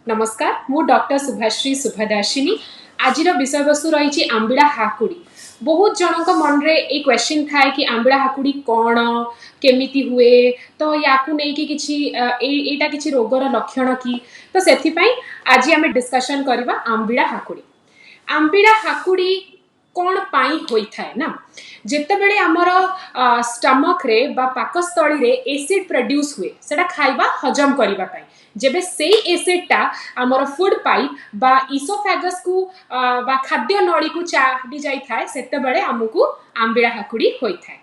नमस्कार मु डॉक्टर सुभाश्री सुभदार्शिनी आज विषय वस्तु रही आंबिड़ा हाकुड़ी। बहुत जनक मन रे एक क्वेश्चन थाए कि आंबिड़ा हाकुड़ी कौन केमिति हुए तो या एटा किछि रोगर लक्षण की तो सेथिपई आज आम डिस्कशन करबा आंबिड़ा हाकुड़ी। आंबिड़ा हाकुड़ी कौन पाई होई थाए ना जेतेबेले आमर स्टमक रे बा पाकस्थली रे एसिड प्रोड्यूस हुए सेटा खाइबा हजम करबा पाई जेबे से एसिडटा आमर फूड पाइप बा इसोफेगस को बा खाद्य नली को चाडी जाई थाए सेतेबेले हमकु आंबिड़ा हाकुड़ी होई थाए।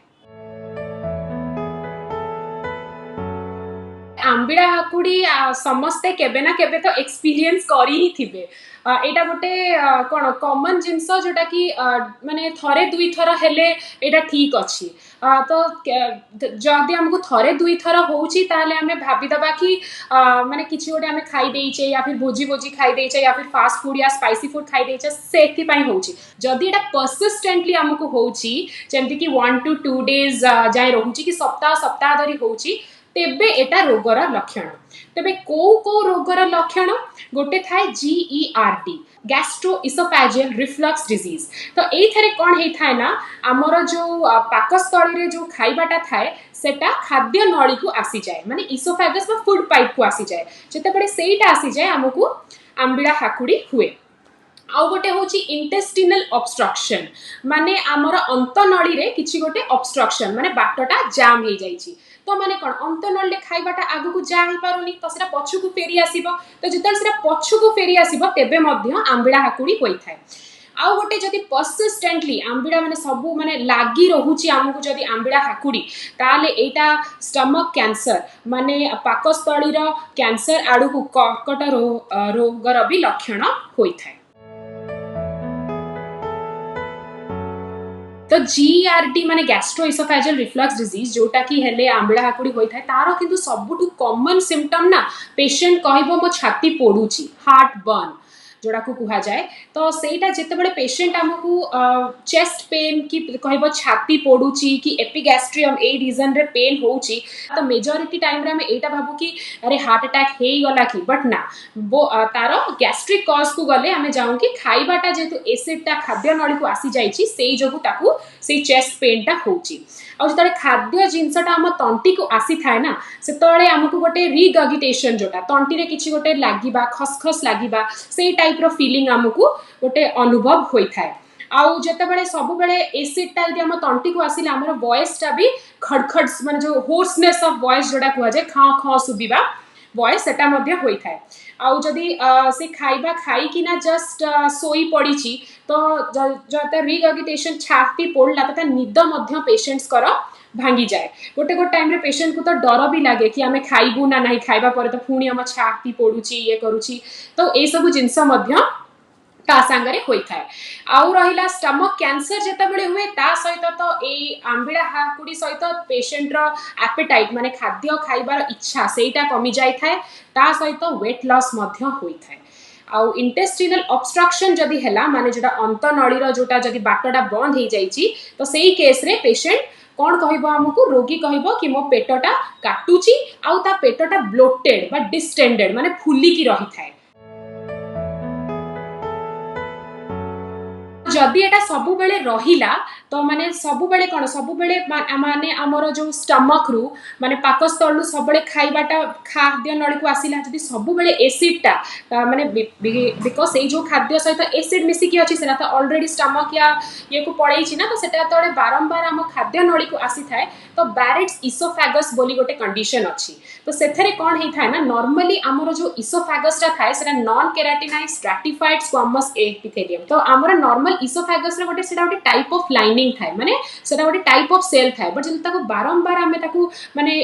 आंबिड़ा हाकुड़ी समस्ते केबे ना केबे तो एक्सपीरियंस करी ही थिबे। एटा गोटे कौन कॉमन जिनस जोटा कि माने थरे दुई थर हेले एटा ठीक अच्छी तो जदि हमको थरे दुई थर होउची ताले हमें भाबी दबा कि माने किछि गोटे हमें खाई देइचे या फिर भोजी भोजी खाई देइचे या फिर फास्ट फूड या स्पाइसी फूड खाई देइचे सेथि पई होउची। जदि एटा परसिस्टेंटली हमको होउची जेमति कि 1 to 2 days जाय रहउची कि सप्ताह सप्ताह धरि होउची तेबे एटा रोगर लक्षण। तेबे को रोगर लक्षण गोटे थाए GERD गैस्ट्रोइसोफेजियल रिफ्लक्स डिजीज। तो एथरे कौन हे थाए ना आमर जो पाकस्थली रे जो खाइबाटा थाए सेटा खाद्य नली को आसी जाए माने इसोफेगस बा फूड पाइप को आसी जाए जेतेबेले सेटा आसी जाए हमकु आंबिड़ा हाकुड़ी हुए। आउ गोटे होची इंटेस्टिनल ऑब्स्ट्रक्शन माने आमर अंतनली रे किछि गोटे ऑब्स्ट्रक्शन माने बाटटा जाम हे जाईची तो माने कोन अंतनली खाइबाटा आगु को जा ही पारुनी तो सेटा पछु को फेरी आसीबो तो जेतल सेटा पछु को फेरी आसीबो तेबे मध्य आंबिड़ा हाकुड़ी होई थाए। आउ गोटे जदि परसिस्टेंटली आंबिड़ा माने सबु माने लागी रहुची हमकु जदि आंबिड़ा हाकुड़ी ताले एटा स्टमक कैंसर माने पाकस्थली रो कैंसर आडु को कर्कट रोगर भी लक्षण होई थाए। तो GERD माने गैस्ट्रोइसोफेजियल रिफ्लक्स डिजीज जोटा कि हेले आंबिड़ा हाकुड़ी होई थाए तारो किंतु सबुटु कॉमन सिम्पटम ना पेशेंट कहबो मो छाती पोडुची हार्ट बर्न जोड़ा को कहा जाए तो सेटा जेतेबेले पेशेंट हमकु चेस्ट पेन की कहबो छाती पोडुची कि एपिगैस्ट्रियम ए रीजन रे पेन होउची तो मेजॉरिटी टाइम रे हम एटा भाबु कि अरे हार्ट अटैक हेई गला कि बट ना वो तारो गैस्ट्रिक कॉज को गले हमें जाऊं कि खाइबाटा जेतु एसिडटा खाद्य नली को आसी जाईची सेई जोगु ताकू सेई चेस्ट पेनटा होउची। और जेतले खाद्य जिनसटा हम तंटी को आसी थाए ना सेतले हमकु गोटे रिगर्गिटेशन जोटा तंटी रे किछि गोटे लागिबा खसखस लागिबा सेई टाइप रो फीलिंग हमकु गोटे अनुभव होई थाए। आउ जेतेबेले सब बेले एसिडटा यदि हम तंटी को आसिले हमर वॉइसटा भी खड़खड़ माने जो होर्सनेस ऑफ वॉइस जोटा कुआ जाय खां खां सुबिबा वॉइस सेटा मध्ये होई थाए। आउ जदि से खाइबा खाई कि ना जस्ट सोई पड़ीची तो जता रिगर्गिटेशन छाती पोड़ला तता निद मध्ये पेशेंट्स कर भांगी जाए गोटे गोटे टाइम रे पेशेंट को तो डर भी लगे कि आमे खाइबू ना नहीं खाइबा पर तो पुणी हम छाती पोड़ुची ये करूची तो ए सब जिनस मध्ये ता सांगरे होई थाए। आउ रहिला स्टमक कैंसर जेतेबेले हुए ता सहित तो ए आंबिड़ा हाकुड़ी सहित पेशेंट रो एपेटाइट माने खाद्य खाइबार इच्छा सेटा कमी जाई थाए ता सहित वेट लॉस मध्ये होई थाए। आउ इंटेस्टिनल ऑब्स्ट्रक्शन जदि हैला माने जोटा अंतनली रो जोटा जदि बाटटा बंद हे जाईची तो सेही केस रे पेशेंट कौन कहबो हमकु रोगी कहबो कि मो पेटटा काटुची आउ ता पेटटा ब्लोटेड बा डिस्टेंडेड माने फुली की रही थाए। जदि एटा सबु बेले रहिला तो माने सबु बेले कोन सबु बेले माने हमर जो स्टमक रु माने पाकस्थल रु सब बेले खाइबाटा खाद्य नली को आसिला जदि सबु बेले एसिडटा माने बिकॉज़ ए जो खाद्य सहित एसिड मिसी की अछि सेना तो ऑलरेडी स्टमक या ये को पड़ै छी ना तो सेटा तळे बारंबार हम खाद्य नली को आसी थाए तो बैरेट्स इसोफेगस बोली गोटे कंडीशन अछि तो सेथरे कोन हे थाए ना नॉर्मली हमर जो इसोफेगसटा थाए सेटा नॉन केराटिनाइज स्ट्रैटिफाइड स्क्वामस एपिथेलियम तो हमर नॉर्मल इसोफेगस रे गोटे सेटा गोटे टाइप ऑफ लाइनिंग थाए माने सेटा गोटे टाइप ऑफ सेल थाए बट जदि ताको बारंबार हमें ताको माने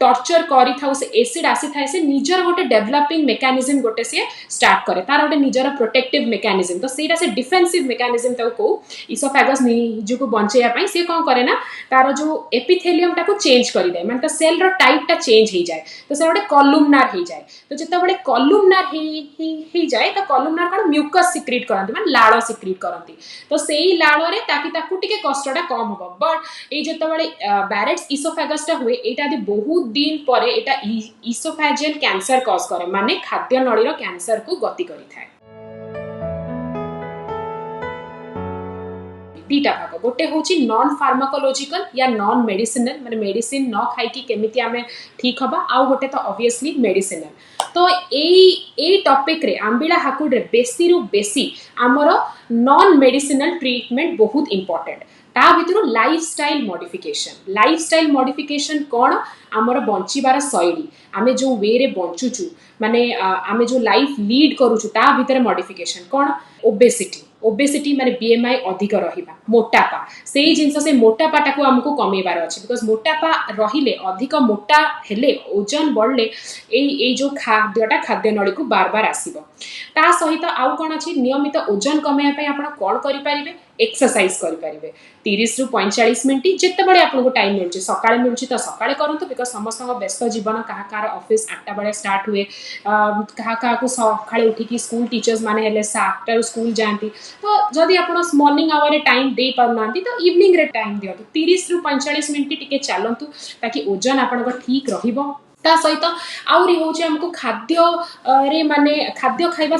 टॉर्चर करी थाउ से एसिड आसी थाए से निजर गोटे डेवलपिंग मेकानिज्म गोटे से स्टार्ट करे तार गोटे निजर प्रोटेक्टिव मेकानिज्म तो सेटा से डिफेंसिव मेकानिज्म ताको को इसोफेगस निजु को बंचेया पई से कोन करे ना तार जो एपिथेलियम टाको चेंज करी दे माने ता सेल रो टाइप टा चेंज हे जाए तो से गोटे कॉलुमनार हे जाए तो जेता बडे कॉलुमनार हे जाए तो कॉलुमनार कोन म्यूकस सिक्रीट करंती माने लाळ सिक्रीट करंती तो सेही लाळ रे ताकि टिके कष्टटा कम होबो बट ए जेता बडे बैरेट्स इसोफेगस टा हुए एटा दि बहुत दिन पर एटा इसोफेजियल कैंसर कॉज करे माने खाद्य नळीर कैंसर को गति करि थाए। दीटा भाग गोटे होची नॉन फार्माकोलॉजिकल या नॉन मेडिसिनल माने मेडिसिन न खाई कि केमिति आमे ठीक हबा आउ गोटे तो ऑब्वियसली मेडिसिनल। तो ए टॉपिक रे आंबिला हाकुड रे बेसी रु बेसी हमर नॉन मेडिसिनल ट्रीटमेंट बहुत इंपोर्टेंट। ता भितर लाइफस्टाइल मॉडिफिकेशन कौन आमर बंचिबार शैली आमे जो वे रे बंचुचु माने आमे जो लाइफ लीड करूचु ता भितर मॉडिफिकेशन कौन ओबेसिटी माने बीएमआई अधिक रहिबा मोटापा से जिनस से मोटापाटा को हमको कमेबार अछि बिकॉज मोटापा रहिले अधिक मोटा हेले ओजन बढ़ले ए जो खाद्य नळी को बार बार आसीबो। ता सहित आउ कोन अछि नियमित ओजन कमेया पय आपण कोन करि परिबे एक्सरसाइज करि परिबे 30 रु 45 मिनिट जिते बड़े आपको टाइम मिलुछि सकाळे मिलुछि तो सकाळे करंतु बिकॉज समस्त व्यस्त जीवन कहा कार ऑफिस 8टा बड़े स्टार्ट हुए कहा को सकाळे उठी की स्कूल टीचर्स माने हेले 7टा रु स्कूल जानती तो जदि आपण मॉर्निंग आवर रे टाइम दे पारनांती तो इवनिंग रे टाइम दियतु 30 रु 45 मिनिट टिके चलंतु ताकि ओजन आपण ठीक रहिबो। ता सहित आउरी होचे हमको खाद्य रे माने खाद्य खाइबा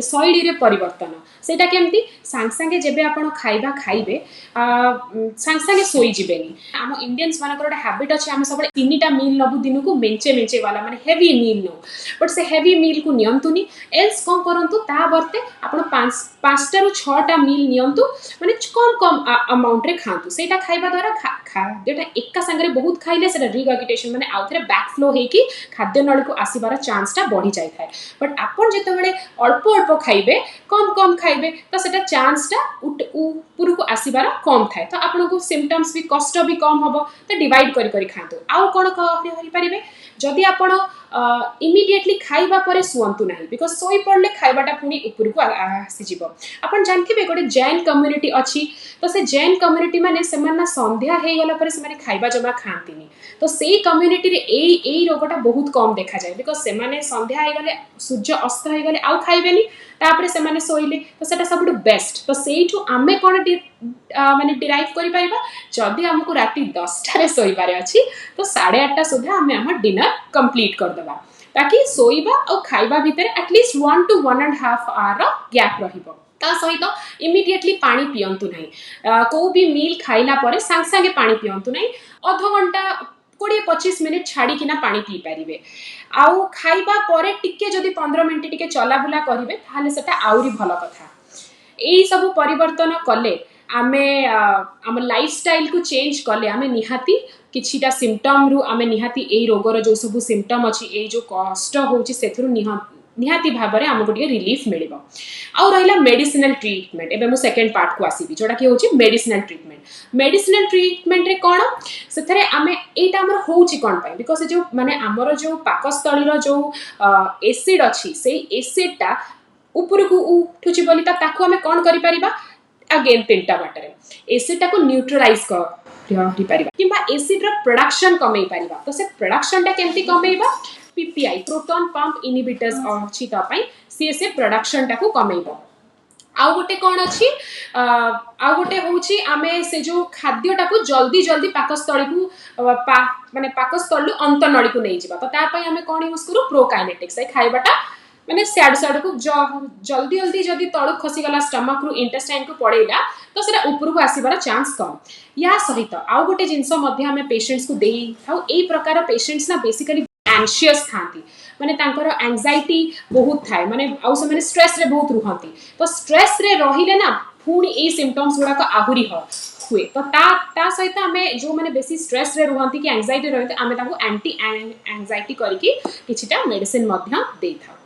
शैली रे परिवर्तन सेटा केमती सांग सांगे जेबे आपण खाइबा खाइबे सांग सांगे सोई जिबेनी। हम इंडियंस मानकर गोटे हैबिट अछि हम सब 3टा मील नबु दिन को मेंचे वाला माने हेवी मील नो बट से हेवी मील को नियंतुनी एल्स कोन करंतु ता बरते आपण 5टा रु 6टा मील नियंतु माने कम अमाउंट रे खांतु सेटा खाइबा द्वारा खाद्यटा एका संगे बहुत खाइले सेटा रिगर्गिटेशन माने आउथरे बैक फ्लो कि खाद्य नळी को आसीबार चांस टा बढ़ी जाय थाए बट आपण जेतेबेले अल्प अल्प खाइबे कम खाइबे तो सेटा चांस टा ऊपर को आसीबार कम थाए तो आपण को सिम्पटम्स भी कष्ट भी कम हबो तो डिवाइड करी खांतु। आउ कोन करि परिबे जदि आपण इमिडिएटली खाइबा परे सुअंतु नाही बिकॉज सोई पड़ले खाइबाटा पुनी ऊपर को आसी जिवो। आपण जानथिबे गोटे जैन कम्युनिटी अछि तो से जैन कम्युनिटी माने सेमाना संध्या हे गला परे सेमाने खाइबा जमा खांतिनी तो सेई कम्युनिटी रे एई रोगटा बहुत कम देखा जाए बिकॉज सेमाने संध्या हे गले सूर्य अस्त हे गले आउ खाइबेनी तापरे सेमाने सोइले तो सेटा सबटु बेस्ट। तो सेइठु आमे कोन माने डिराइव करि परिबा जदि हमको राति 10टा रे सोइबारे अछि तो 8:30 सुधा आमे हमर डिनर कंप्लीट कर देबा ताकि सोइबा और खाइबा भीतर एटलीस्ट 1 to 1.5 आवर गैप रहिबो। ता सहित इमिडिएटली पानी पियंतु नहीं को भी मील खाइला परे सांग सांगे पानी पियंतु नहीं आधा घंटा 20-25 मिनिट छाड़ी किना पानी पी पारिबे आउ खाइबा परे टिके जदि 15 मिनिट टिके चला बुला करिवे ताले सेटा आउरी भलो कथा। एई सब परिवर्तन कले आमे आम लाइफस्टाइल को चेंज कले आमे निहाती किछिटा सिम्पटम रु आमे निहाती एई रोगर जो सब सिम्पटम अछि एई जो कष्ट होउची सेथरु निहाती भाबरे हमको टिके रिलीफ मिलिबो। आउ रहिला मेडिसिनल ट्रीटमेंट एबे मु सेकंड पार्ट को आसीबी जोटा कि होची मेडिसिनल ट्रीटमेंट रे कोन सेथरे आमे एटा हमर होउची कोन पाई बिकॉज़ जो माने हमर जो पाकस्थली रो जो एसिड अछि सेई एसिडटा ऊपर को उठुची बोली ताको हमें कोन करि परिबा अगेन 3टा बाटरे एसिडटा को न्यूट्रलाइज करि परिबा किबा एसिड रो प्रोडक्शन कमै परिबा। तो से प्रोडक्शन टा केमती कमैबा पीपीआई प्रोटॉन पंप इनहिबिटर्स अछि त पई सीएसए प्रोडक्शन टा को कमैबो। आउ गोटे कोन अछि आउ गोटे होउची आमे से जो खाद्यटा को जल्दी पाकस्थली को माने पाकस्थली अंतनळी को नै जिबा तो ता पई हमें कोन यूज करू प्रोकाइनेटिक्स ए खाइबाटा माने स्याड को जल्दी जदि तळु खसी गला स्टमक रु इंटेस्टाइन को पड़ेला तो सेटा ऊपर को आसीबार चांस कम। या सहित आउ गोटे जिंस मध्ये हमें पेशेंट्स को देई थाउ एई प्रकार पेशेंट्स ना बेसिकली एंशियस थांती माने तांकर एंजाइटी बहुत थाए माने आउ से माने स्ट्रेस रे बहुत रुहंती तो स्ट्रेस रे रहिले ना पुनी ए सिम्पटम्स गुडा को आहुरी हुए तो ता सहित हमें जो माने बेसी स्ट्रेस रे रुहंती कि एंजाइटी रहते आमे ताको एंटी एंजाइटी करिकि किछिटा मेडिसिन मध्ये देई थाउ।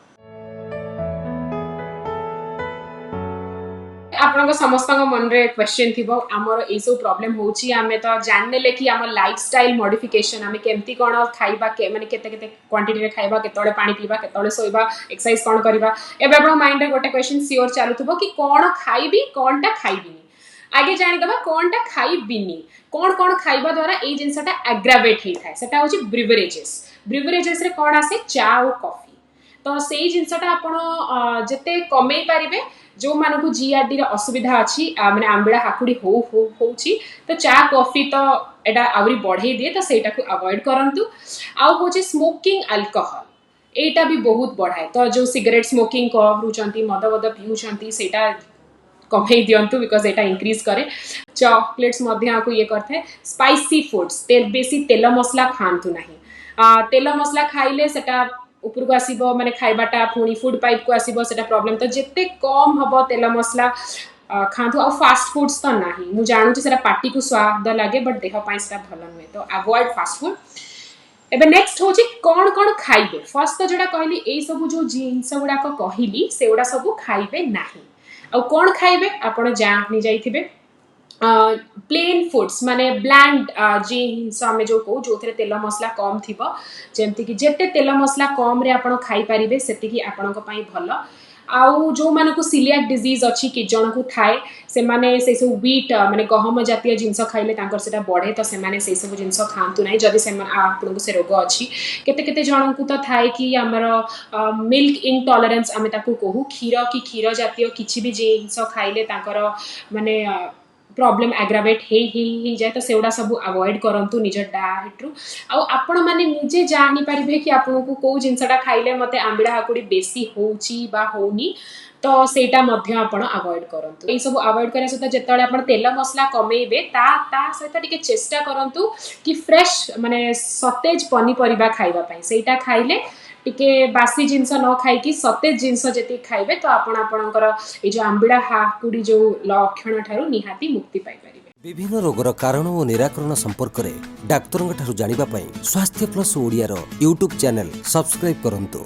आपन समस्त मन रे क्वेश्चन थी आमर ये सब प्रॉब्लम होची आमे तो जाननेले कि आम लाइफस्टाइल मॉडिफिकेशन आमे केमती कोन खाइबा के माने केते केते क्वांटिटी रे खाइबा केतोळे पानी पीबा केतोळे सोइबा एक्सरसाइज कोन करबा एबे आपन माइंड रे गोटे क्वेश्चन सियोर चालुथबो कि कोन खाइबी कोनटा खाइबिनी आगे जानि दबा कोनटा खाइबिनी कोन खाइबा द्वारा ए जिंसटा एग्रावेट हे थाए सेटा होची ब्रिवरेजेस रे कोन आसे चा और कॉफी तो सेई जिनसटा आपण जते कमेई पारिबे जो मानकु जीआरडी रे असुविधा अछि माने आंबिळा हाकुड़ी होउची तो चा कॉफी तो एटा आवरी बढ़े दिए तो सेटा को अवॉइड करंतु आउ होचे स्मोकिंग अल्कोहल एटा भी बहुत बढ़ाए तो जो सिगरेट स्मोकिंग करूचंती मद पिउचंती सेटा कमे दिंतु बिकज एटा इंक्रीज करे चॉकलेट्स को ये करते स्पाइसी फूड्स बेसी तेल मसला खातु ना तेल मसला खाइले सेटा उपरको आसीबो माने खाइबाटा पुणी फूड पाइप को आसीबो सेटा प्रॉब्लम तो जिते कम हबो तेल मसला खातु आ फास्ट फूड्स तो ना मु जानू सेटा पार्टी को स्वाद लगे बट देह पाई सेटा भल नुहे तो अवॉइड फास्ट फूड एबे नेक्स्ट होची कौन कौन खाइबे फर्स्ट तो जोड़ा कहली ए सब जो जिंस गुड़ा कहली से गुड़ा सब खाइबे नाही आ कौन खाइबे आपण जानी जाइथिबे प्लेन फूड्स माने ब्लैंड जिंस आमे जो को जो थरे तेल मसला कम थिबो जेमति कि जेते तेल मसला कम रे आपण खाइ परिबे सेति कि आपण को पई भलो आउ जो माने को सिलियाक डिजीज अछि कि जण को थाए से माने से सब व्हीट माने गहम जातीय जिंस खाइले तांकर सेटा बढ़े तो से माने से सब जिंस खांतु नै जदि से आपण को से रोग अछि केते केते जण को तो थाए कि हमर मिल्क इंटॉलरेंस आमे ताको कहू क्षीर जातीय किछि भी जिंस खाइले तांकर माने प्रॉब्लम एग्रावेट हे जाए तो सेउडा सब अवॉइड करंतु निज डाइट रु आ आपण माने निजे जानि परिबे कि आपन को को जिंसटा खाइले मते आंबिडा हाकुडी बेसी होउची बा होउनी तो सेटा मध्य आपण अवॉइड करंतु ए सब अवॉइड करे सता जेतळे आपण तेल मसला कमेइबे ता सहित टिके चेष्टा करंतु कि फ्रेश माने सतेज पनी परिबा खाइबा पई सेटा खाइले टिके बासी जिनस न खाई कि सतेज जिनस जति खाइबे तो आपणकर ए जो आंबिडा हाकुड़ी जो लक्षण ठारू निहाती मुक्ति पाई परिबे विभिन्न रोगर कारण और निराकरण संपर्क में डाक्तरों ठारू जानिबा पई स्वास्थ्य प्लस ओडिया रो यूट्यूब चैनल सब्सक्राइब करंतु।